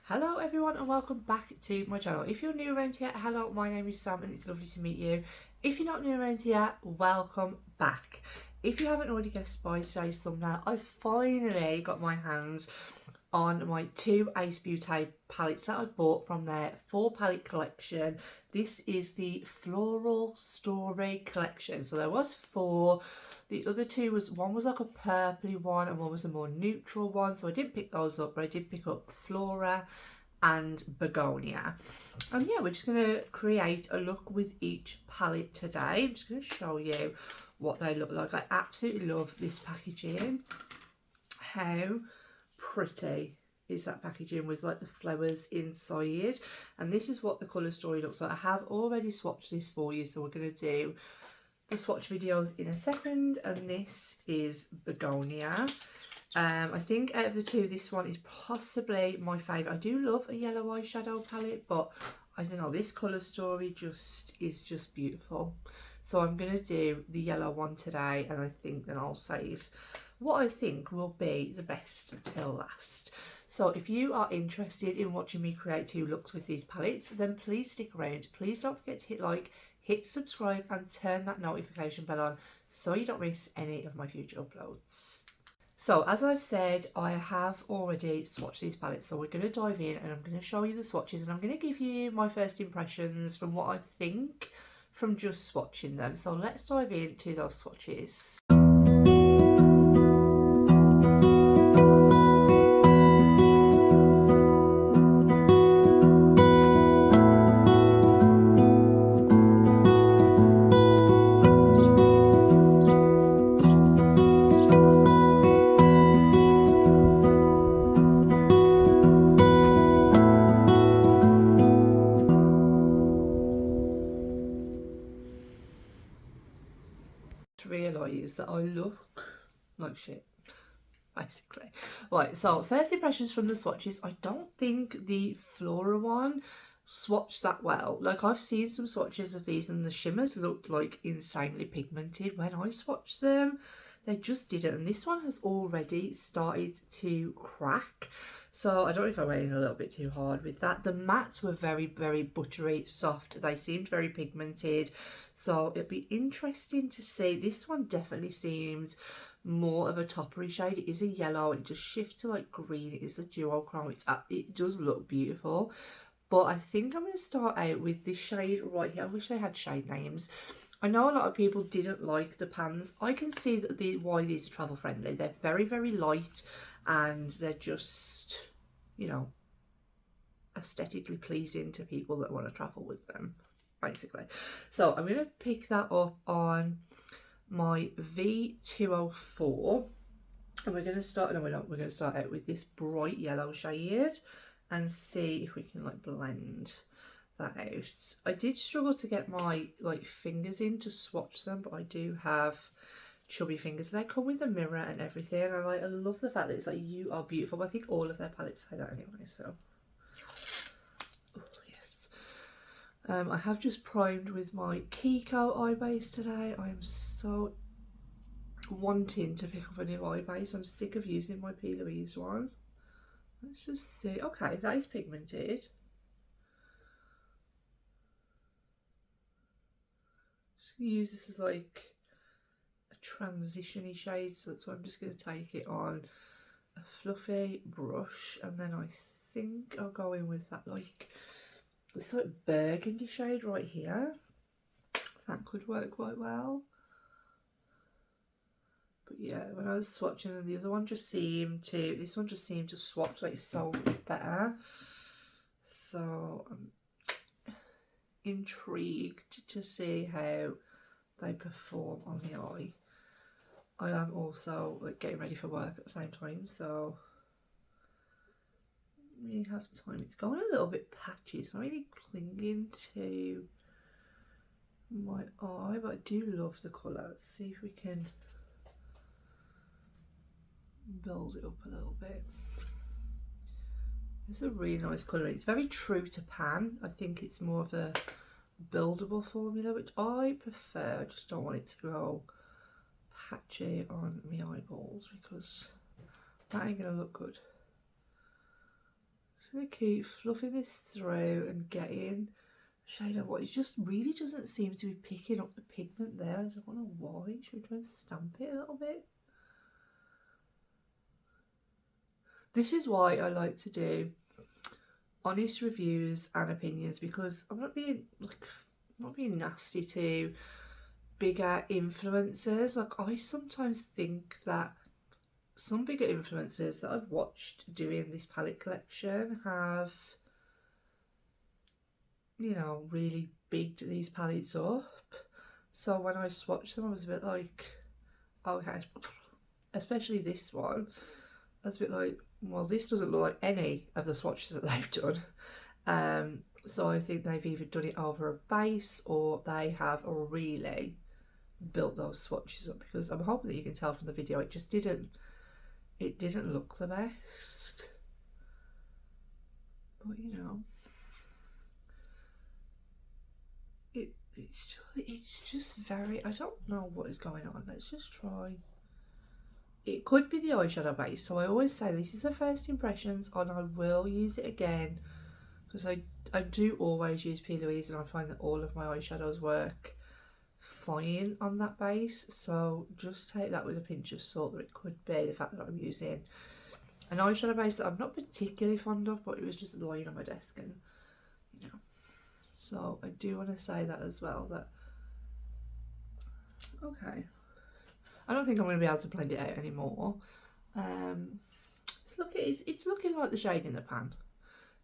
Hello everyone and welcome back to my channel. If you're new around here, hello, my name is Sam and it's lovely to meet you. If you're not new around here, welcome back. If you haven't already guessed by today's thumbnail, I finally got my hands on my two Ace Beaute palettes that I bought from their 4 palette collection. This is the Floral Story collection. So there was 4. The other 2 was, one was like a purpley one and one was a more neutral one. So I didn't pick those up, but I did pick up Flora and Begonia. And yeah, we're just going to create a look with each palette today. I'm just going to show you what they look like. I absolutely love this packaging. How pretty is that packaging with like the flowers inside, and this is what the colour story looks like. I have already swatched this for you, so we're going to do the swatch videos in a second. And this is Begonia. I think out of the 2, this one is possibly my favourite. I do love a yellow eyeshadow palette, but I don't know, this colour story is just beautiful. So I'm going to do the yellow one today, and I think then I'll save what I think will be the best till last. So if you are interested in watching me create 2 looks with these palettes, then please stick around. Please don't forget to hit like, hit subscribe and turn that notification bell on so you don't miss any of my future uploads. So as I've said, I have already swatched these palettes, so we're going to dive in and I'm going to show you the swatches and I'm going to give you my first impressions from what I think from just swatching them. So let's dive into those swatches. Realise that I look like shit, basically. Right, so first impressions from the swatches. I don't think the Flora one swatched that well. Like, I've seen some swatches of these and the shimmers looked like insanely pigmented. When I swatched them, they just didn't, and this one has already started to crack. So I don't know if I went in a little bit too hard with that. The mattes were very, very buttery soft. They seemed very pigmented. So it'd be interesting to see. This one definitely seems more of a toppery shade. It is a yellow and it just shifts to like green. It is the duochrome. It does look beautiful. But I think I'm going to start out with this shade right here. I wish they had shade names. I know a lot of people didn't like the pans. I can see that why these are travel friendly. They're very, very light and they're just, you know, aesthetically pleasing to people that want to travel with them, basically. So I'm going to pick that up on my V204 and we're going to start, no we're not, we're going to start out with this bright yellow shade and see if we can like blend that out. I did struggle to get my like fingers in to swatch them, but I do have chubby fingers. They come with a mirror and everything, and I love the fact that it's like, you are beautiful. But I think all of their palettes say that anyway, so oh, yes. I have just primed with my Kiko eye base today. I am so wanting to pick up a new eye base. I'm sick of using my P. Louise one. Let's just see. Okay, that is pigmented. Just gonna use this as like a transition-y shade, so that's why I'm just going to take it on a fluffy brush, and then I think I'll go in with that like this like burgundy shade right here. That could work quite well. But yeah, when I was swatching, the other one just seemed to, this one just seemed to swatch like so much better. So I'm intrigued to see how they perform on the eye. I am also like getting ready for work at the same time, so we have time. It's going a little bit patchy. It's not really clinging to my eye, but I do love the colour. Let's see if we can build it up a little bit. It's a really nice colour. It's very true to pan. I think it's more of a buildable formula, which I prefer. I just don't want it to go patchy on my eyeballs because that ain't gonna look good. Just gonna keep fluffing this through and getting shade of what it just really doesn't seem to be picking up the pigment there. I don't know why. Should we try and stamp it a little bit? This is why I like to do honest reviews and opinions, because I'm not being nasty to bigger influencers. Like, I sometimes think that some bigger influencers that I've watched doing this palette collection have, you know, really bigged these palettes up. So when I swatched them, I was a bit like, okay, especially this one, I was a bit like, well, this doesn't look like any of the swatches that they've done. So I think they've either done it over a base or they have really built those swatches up, because I'm hoping that you can tell from the video it just didn't look the best. But you know, it's just very, I don't know what is going on. Let's just try. It could be the eyeshadow base, so I always say this is the first impressions and I will use it again, because I do always use P. Louise and I find that all of my eyeshadows work fine on that base. So just take that with a pinch of salt, that it could be the fact that I'm using an eyeshadow base that I'm not particularly fond of, but it was just lying on my desk and, you know. So I do want to say that as well, that, okay, I don't think I'm going to be able to blend it out anymore. It's looking like the shade in the pan.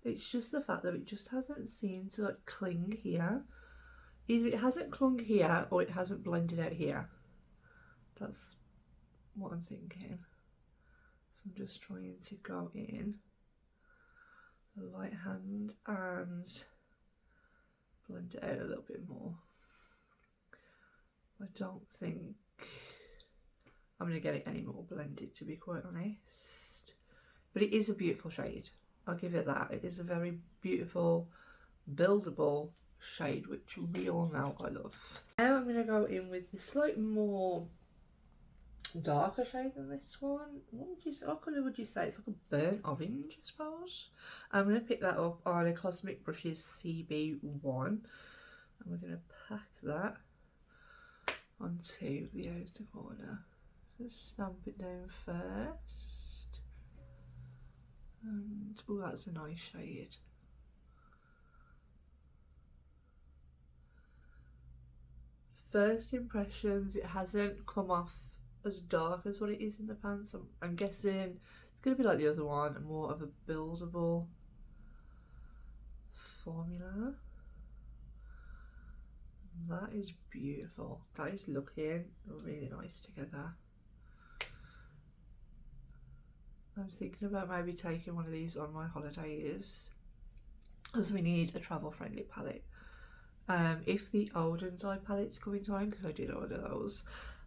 It's just the fact that it just hasn't seemed to like cling here. Either it hasn't clung here or it hasn't blended out here. That's what I'm thinking. So I'm just trying to go in the light hand and blend it out a little bit more. I don't think I'm going to get it any more blended, to be quite honest. But it is a beautiful shade. I'll give it that. It is a very beautiful, buildable shade, which we all know I love. Now I'm going to go in with this slightly more darker shade than this one. What colour would you say? It's like a burnt orange, I suppose. I'm going to pick that up on a Cosmic Brushes CB1, and we're going to pack that onto the outer corner. Just stamp it down first, and oh, that's a nice shade. First impressions, it hasn't come off as dark as what it is in the pan, so I'm guessing it's going to be like the other one, more of a buildable formula. That is beautiful. That is looking really nice together. I'm thinking about maybe taking one of these on my holidays, because we need a travel friendly palette. If the Olden's Eye palette's coming to mind, because I did order those,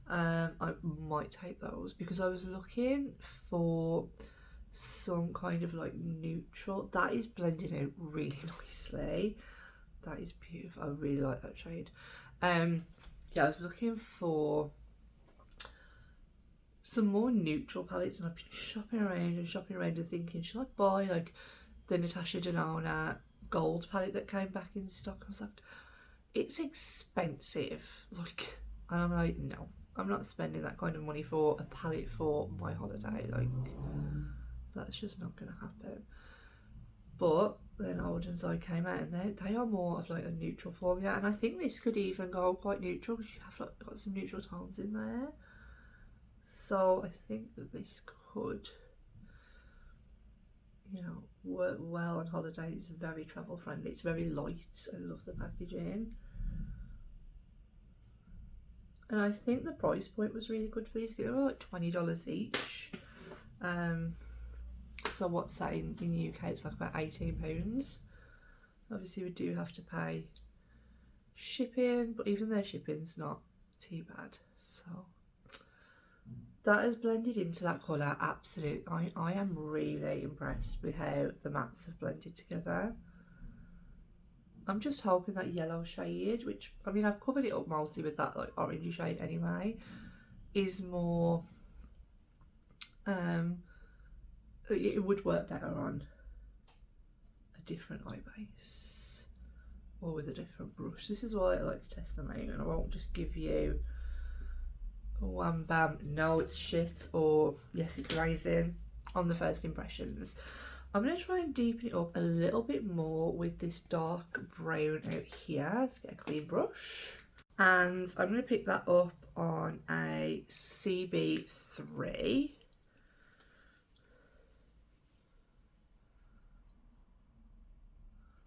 I might take those, because I was looking for some kind of like neutral that is blending out really nicely. That is beautiful. I really like that shade. Yeah, I was looking for some more neutral palettes, and I've been shopping around and thinking, should I buy like the Natasha Denona gold palette that came back in stock? I was like, it's expensive, like, and I'm like, no, I'm not spending that kind of money for a palette for my holiday. Like, that's just not gonna happen. But then Olden's Eye came out, and they are more of like a neutral formula, and I think this could even go quite neutral, because you have like, got some neutral tones in there. So I think that this could, you know, work well on holiday. It's very travel friendly. It's very light. I love the packaging. And I think the price point was really good for these. I think they were like $20 each. So what's that in the UK? It's like about £18. Obviously we do have to pay shipping, but even their shipping's not too bad. So that has blended into that colour. Absolutely, I am really impressed with how the mattes have blended together. I'm just hoping that yellow shade, which, I mean, I've covered it up mostly with that like orangey shade anyway, is more, it would work better on different eye base or with a different brush. This is why I like to test them out, and I won't just give you a wham bam, no it's shit, or yes it's amazing on the first impressions. I'm going to try and deepen it up a little bit more with this dark brown out here. Let's get a clean brush. And I'm going to pick that up on a CB3.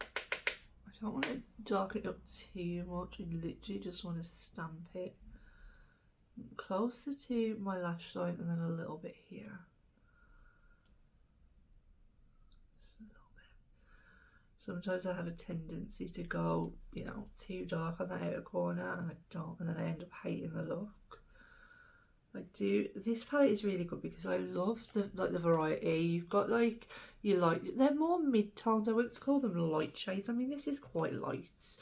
I don't want to darken it up too much. I literally just want to stamp it closer to my lash line and then a little bit here. Sometimes I have a tendency to go, you know, too dark on the outer corner, and I don't, and then I end up hating the look. I do. This palette is really good because I love the variety. You've got like they're more mid-tones. I wouldn't call them light shades. I mean, this is quite light,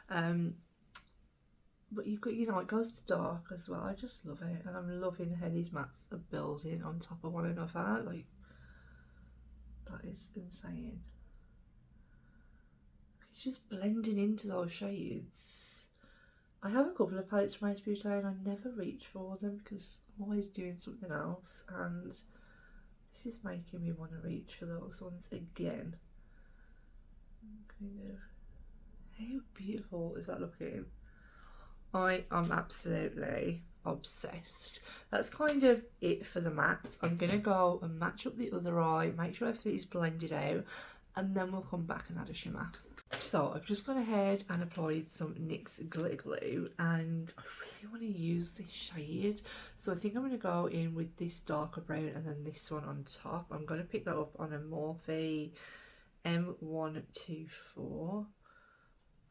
but you've got, you know, it goes to dark as well. I just love it, and I'm loving how these mattes are building on top of one another. Like, that is insane. It's just blending into those shades. I have a couple of palettes from Ace Beaute and I never reach for them because I'm always doing something else, and this is making me want to reach for those ones again. Kind of, how beautiful is that looking? I am absolutely obsessed. That's kind of it for the matte. I'm going to go and match up the other eye, make sure everything is blended out, and then we'll come back and add a shimmer. So I've just gone ahead and applied some NYX glitter glue, and I really want to use this shade, so I think I'm going to go in with this darker brown and then this one on top. I'm going to pick that up on a Morphe M124,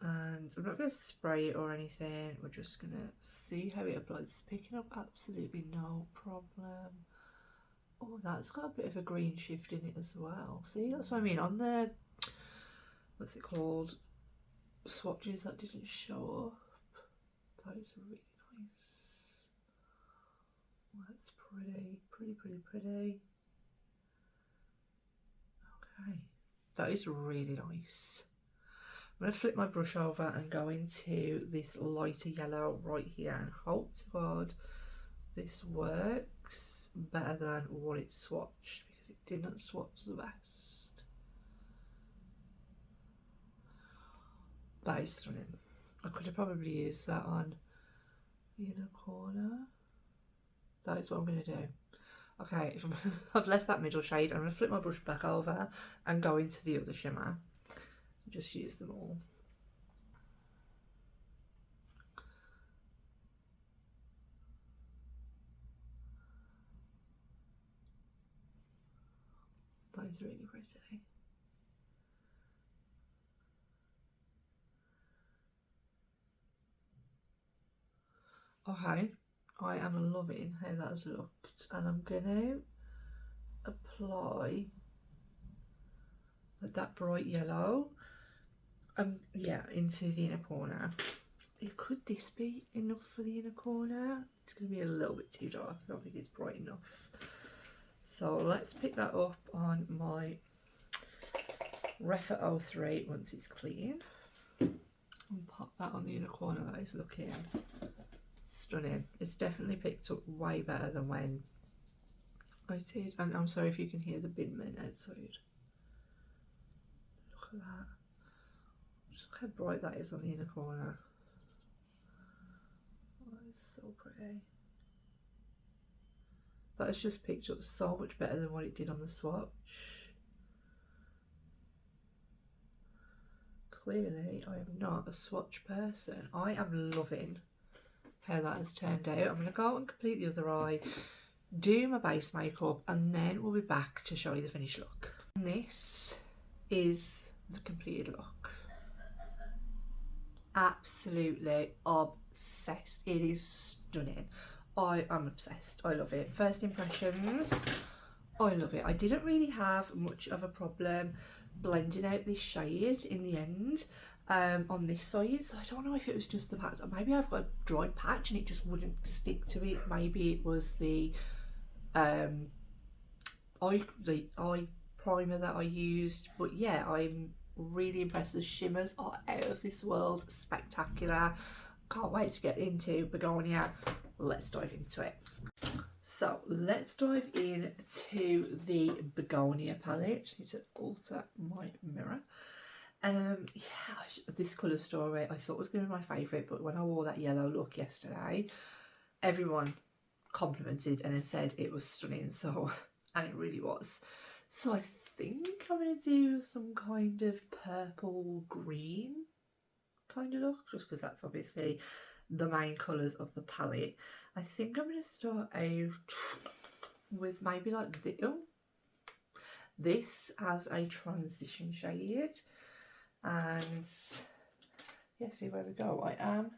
and I'm not going to spray it or anything. We're just going to see how it applies. It's picking up absolutely no problem. Oh, that's got a bit of a green shift in it as well. See, that's what I mean. On the, what's it called, swatches that didn't show up. That is really nice. That's pretty. Okay, that is really nice. I'm going to flip my brush over and go into this lighter yellow right here, and hope to God this works better than what it swatched, because it didn't swatch the best. That is stunning. I could have probably used that on the inner corner. That is what I'm going to do. Okay, if I've left that middle shade, I'm going to flip my brush back over and go into the other shimmer. Just use them all. That is really pretty. Okay, I am loving how that has looked, and I'm going to apply that bright yellow, yeah, into the inner corner. Could this be enough for the inner corner? It's going to be a little bit too dark. I don't think it's bright enough. So let's pick that up on my Refa 03 once it's clean, and pop that on the inner corner. That is looking stunning. It's definitely picked up way better than when I did. And I'm sorry if you can hear the bin men outside. Look at that. Just look how bright that is on the inner corner. Oh, that is so pretty. That has just picked up so much better than what it did on the swatch. Clearly, I am not a swatch person. I am loving how that has turned out. I'm going to go and complete the other eye, do my base makeup, and then we'll be back to show you the finished look. And this is the completed look. Absolutely obsessed. It is stunning. I am obsessed. I love it. First impressions, I love it. I didn't really have much of a problem blending out this shade in the end on this side, so I don't know if it was just the patch. Maybe I've got a dry patch and it just wouldn't stick to it. Maybe it was the eye primer that I used, but yeah, I'm really impressed. The shimmers are out of this world, spectacular. Can't wait to get into Begonia. Let's dive into it. So let's dive into the Begonia palette. I need to alter my mirror. Yeah, this colour story I thought was going to be my favourite, but when I wore that yellow look yesterday, everyone complimented and said it was stunning, so, and it really was. So I think I'm going to do some kind of purple green kind of look, just because that's obviously the main colours of the palette. I think I'm going to start out with maybe like this as a transition shade, and yeah, see where we go. I am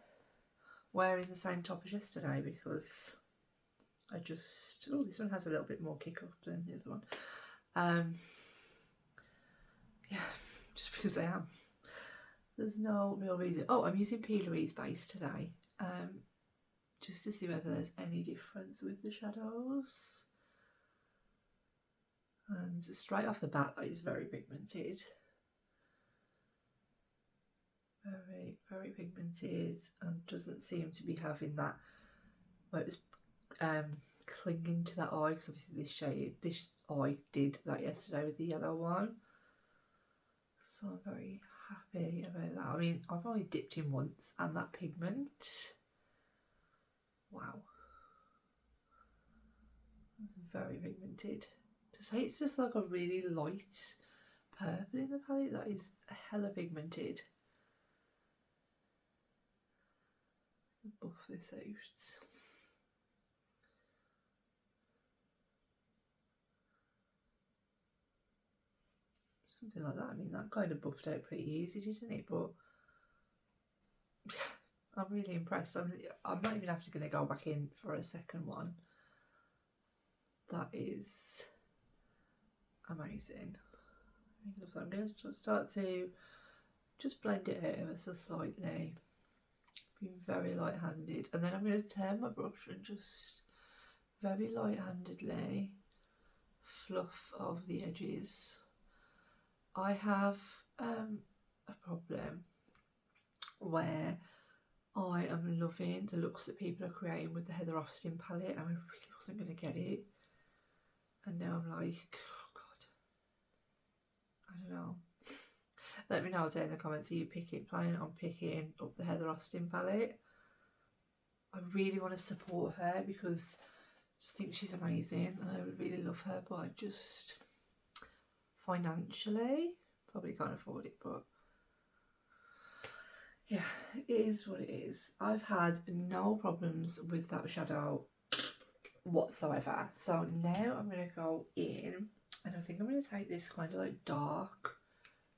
wearing the same top as yesterday because I just, oh, this one has a little bit more kick up than the other one. Yeah, just because I am. There's no real reason. Oh, I'm using P. Louise base today, just to see whether there's any difference with the shadows. And straight off the bat, that is very pigmented. Very, very pigmented, and doesn't seem to be having that, well, it's clinging to that eye, because obviously this eye did that yesterday with the yellow one. So I'm very happy about that. I mean, I've only dipped in once, and that pigment, wow, it's very pigmented. To say it's just like a really light purple in the palette, that is hella pigmented. Buff this out. Something like that. I mean, that kind of buffed out pretty easy, didn't it? But I'm really impressed. I'm not even after going to go back in for a second one. That is amazing. I love that. I'm going to just start to just blend it out ever so slightly. Being very light-handed. And then I'm going to turn my brush and just very light-handedly fluff over the edges. I have a problem where I am loving the looks that people are creating with the Heather Austin palette, and I really wasn't going to get it, and now I'm like, oh god, I don't know. Let me know down in the comments, are you planning on picking up the Heather Austin palette? I really want to support her because I just think she's amazing and I would really love her, but I just financially probably can't afford it. But yeah, it is what it is. I've had no problems with that shadow whatsoever. So now I'm going to go in, and I think I'm going to take this kind of like dark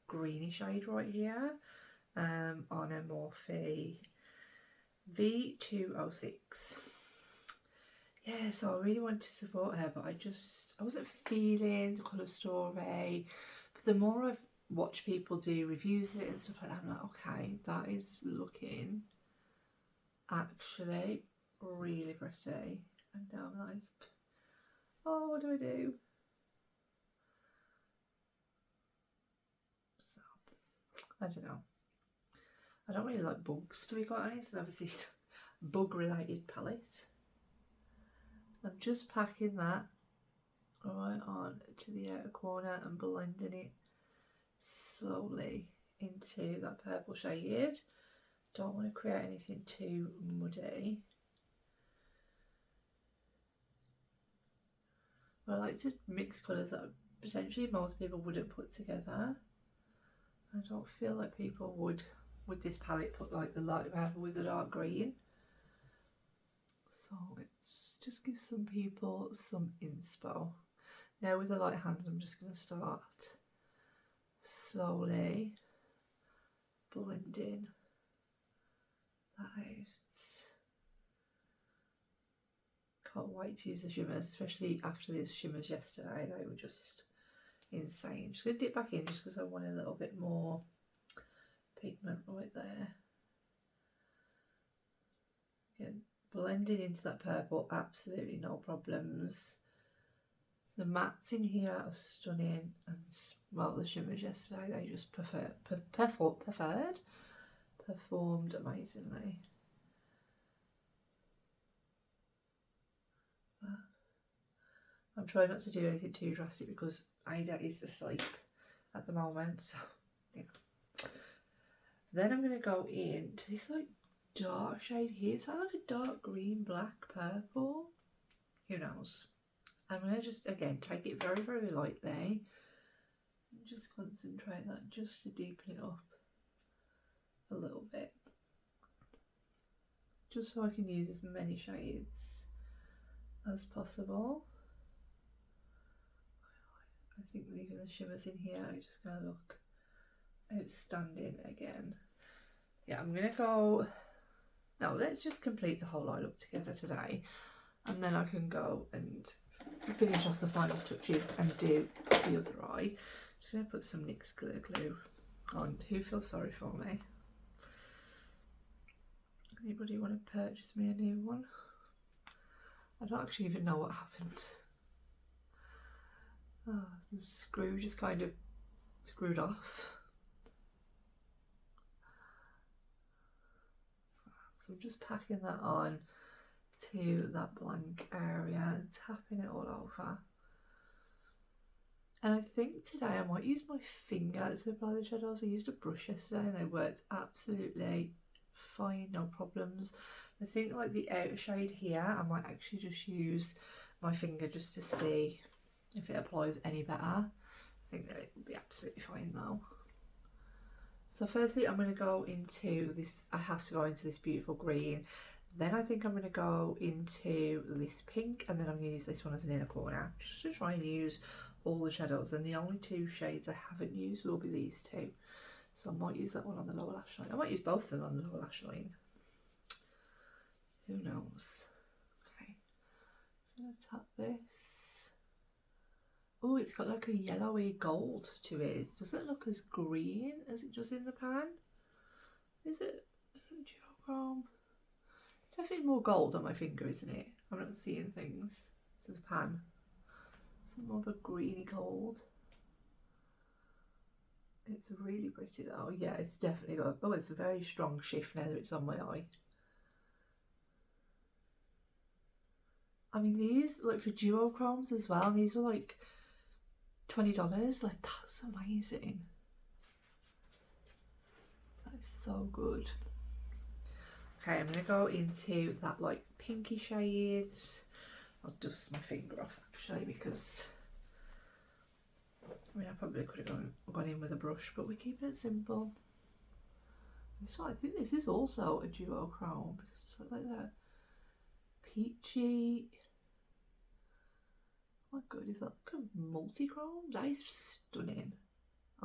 greeny shade right here on a Morphe V206. Yeah, so I really wanted to support her, but I wasn't feeling the colour story. But the more I've watched people do reviews of it and stuff like that, I'm like, okay, that is looking actually really pretty. And now I'm like, oh, what do I do? So, I don't know. I don't really like bugs, to be quite honest, and obviously it's a bug related palette. I'm just packing that right on to the outer corner and blending it slowly into that purple shade. Don't want to create anything too muddy. I like to mix colours that potentially most people wouldn't put together. I don't feel like people would, with this palette, put like the light purple with the dark green. So it's just gives some people some inspo. Now with the light hands, I'm just going to start slowly blending that out. Can't wait to use the shimmers, especially after these shimmers yesterday. They were just insane. Just going to dip back in just because I want a little bit more pigment right there. Again, blending into that purple, absolutely no problems. The mattes in here are stunning, and well, the shimmers yesterday, they just performed amazingly. I'm trying not to do anything too drastic because Ada is asleep at the moment, so yeah. Then I'm going to go into this like dark shade here. It's like a dark green, black, purple. Who knows? I'm going to just, again, take it very, very lightly. And just concentrate that just to deepen it up a little bit. Just so I can use as many shades as possible. I think even the shimmers in here are just going to look outstanding again. Yeah, I'm going to go... No, let's just complete the whole eye look together today. And then I can go and finish off the final touches and do the other eye. Just going to put some NYX Glitter Glue on. Who feels sorry for me? Anybody want to purchase me a new one? I don't actually even know what happened. Oh, the screw just kind of screwed off. So I'm just packing that on to that blank area and tapping it all over. And I think today I might use my finger to apply the shadows. I used a brush yesterday and they worked absolutely fine, no problems. I think like the outer shade here, I might actually just use my finger just to see if it applies any better. I think that it will be absolutely fine though. So firstly, I'm going to go into this, I have to go into this beautiful green. Then I think I'm going to go into this pink, and then I'm going to use this one as an inner corner, just to try and use all the shadows. And the only two shades I haven't used will be these two. So I might use that one on the lower lash line. I might use both of them on the lower lash line. Who knows? Okay, so I'm going to tap this. Oh, it's got like a yellowy gold to it. It doesn't look as green as it does in the pan. Is it duochrome? It's definitely more gold on my finger, isn't it? I'm not seeing things to the pan. It's more of a greeny gold. It's really pretty though. Yeah, it's definitely got, oh, it's a very strong shift now that it's on my eye. I mean, these, like for duochromes as well, these were like $20. Like, that's amazing. That is so good. Okay, I'm going to go into that like pinky shade. I'll dust my finger off actually, because I mean I probably could have gone in with a brush, but we're keeping it simple. So I think this is also a duochrome because it's like that peachy. Oh my god, is that like a multi-chrome? That is stunning.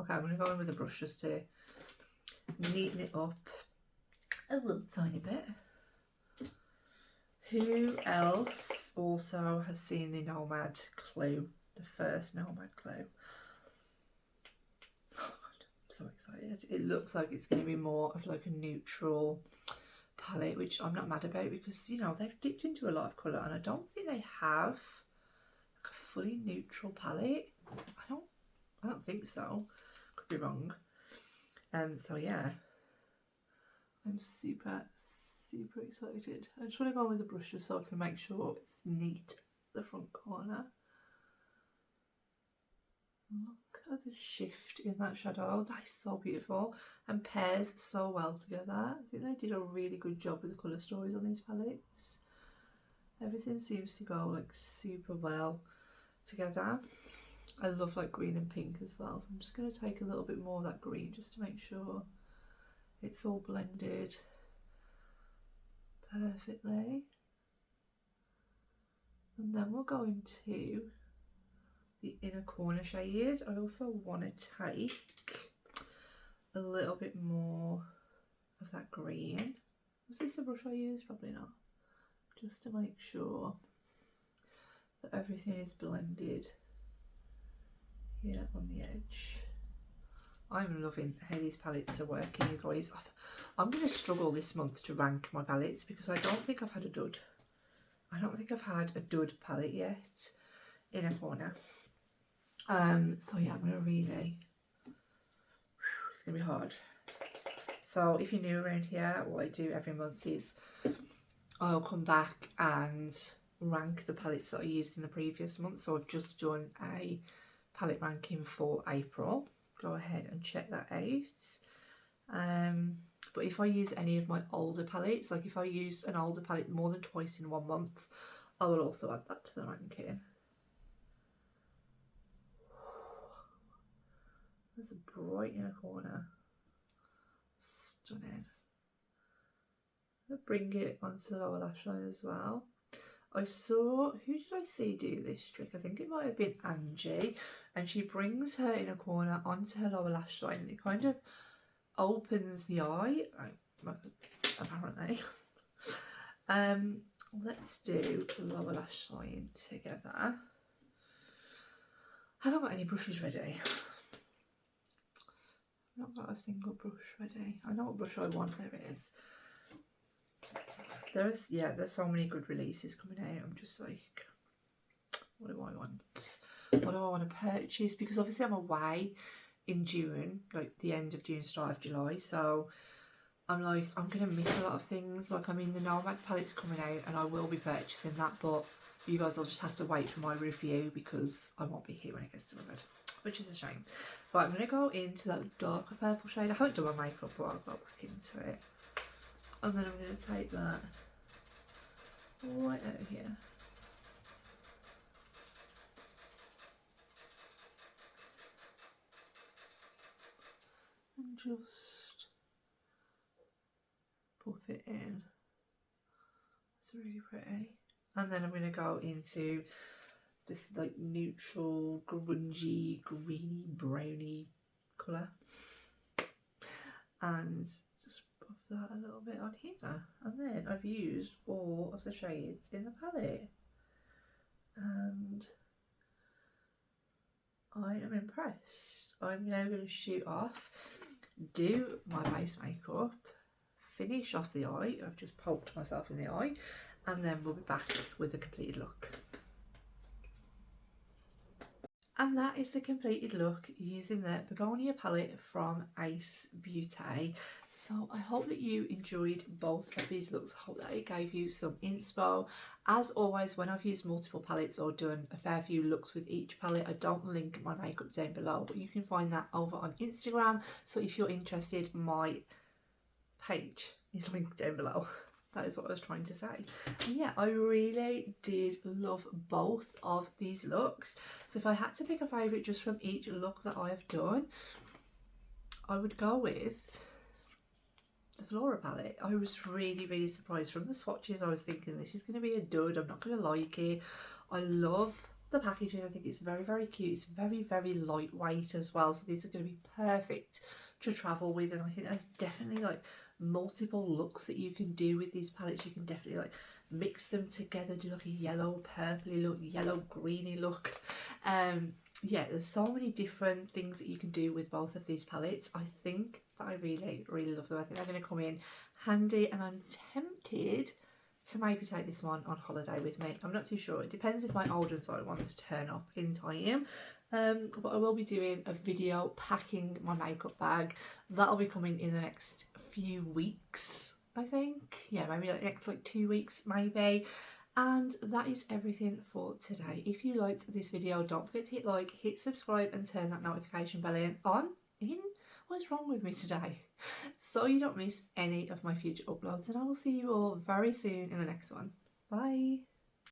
Okay, I'm going to go in with a brush just to neaten it up a little tiny bit. Who else also has seen the Nomad Clue, the first Nomad Clue? Oh god, I'm so excited. It looks like it's going to be more of like a neutral palette, which I'm not mad about because, you know, they've dipped into a lot of colour and I don't think they have like a fully neutral palette. I don't think so. Could be wrong. So yeah, I'm super excited. I just want to go on with the brush just so I can make sure it's neat at the front corner. Look at the shift in that shadow. That is so beautiful and pairs so well together. I think they did a really good job with the colour stories on these palettes. Everything seems to go like super well together. I love like green and pink as well, so I'm just going to take a little bit more of that green just to make sure it's all blended perfectly. And then we'll go into the inner corner shade. I also want to take a little bit more of that green. Was this the brush I used? Probably not. Just to make sure that everything is blended here on the edge. I'm loving how these palettes are working, you guys. I'm going to struggle this month to rank my palettes because I don't think I've had a dud. I don't think I've had a dud palette yet. inner corner. So yeah, I'm gonna really, it's gonna be hard. So if you're new around here, what I do every month is I'll come back and rank the palettes that I used in the previous month. So I've just done a palette ranking for April. Go ahead and check that out. But if I use any of my older palettes, like if I use an older palette more than twice in 1 month, I will also add that to the ranking. There's a bright inner corner. Stunning. I'll bring it onto the lower lash line as well. I saw, who did I see do this trick? I think it might have been Angie, and she brings her inner corner onto her lower lash line and it kind of opens the eye, apparently. Let's do lower lash line together. I haven't got any brushes ready. I've not got a single brush ready. I know what brush I want, there it is. There's so many good releases coming out. I'm just like, what do I want? What do I want to purchase? Because obviously I'm away in June, like the end of June, start of July. So I'm like, I'm going to miss a lot of things. Like, I mean, the Nomad palette's coming out and I will be purchasing that. But you guys will just have to wait for my review because I won't be here when it gets delivered, which is a shame. But I'm going to go into that darker purple shade. I haven't done my makeup, but I'll go back into it. And then I'm going to take that right out here. And just pop it in. It's really pretty. And then I'm going to go into this like neutral, grungy, greeny, browny colour. And just buff that a little bit on here. And then I've used all of the shades in the palette. And I am impressed. I'm now going to shoot off, do my base makeup, finish off the eye. I've just poked myself in the eye, and then we'll be back with a completed look. And that is the completed look using the Begonia palette from Ace Beaute. So I hope that you enjoyed both of these looks. I hope that it gave you some inspo. As always, when I've used multiple palettes or done a fair few looks with each palette, I don't link my makeup down below, but you can find that over on Instagram. So if you're interested, my page is linked down below. That is what I was trying to say. And yeah, I really did love both of these looks. So if I had to pick a favourite just from each look that I've done, I would go with the Flora palette. I was really surprised from the swatches. I was thinking this is going to be a dud. I'm not going to like it. I love the packaging. I think it's very cute. It's very lightweight as well. So these are going to be perfect to travel with. And I think there's definitely like multiple looks that you can do with these palettes. You can definitely like mix them together, do like a yellow purpley look, yellow greeny look. Yeah, there's so many different things that you can do with both of these palettes. I think that I really love them. I think they're going to come in handy, and I'm tempted to maybe take this one on holiday with me. I'm not too sure. It depends if my old and side ones turn up in time. But I will be doing a video packing my makeup bag. That'll be coming in the next few weeks, I think. Yeah, maybe like next like 2 weeks maybe. And that is everything for today. If you liked this video, don't forget to hit like, hit subscribe and turn that notification bell on. What's wrong with me today? So you don't miss any of my future uploads, and I will see you all very soon in the next one. Bye.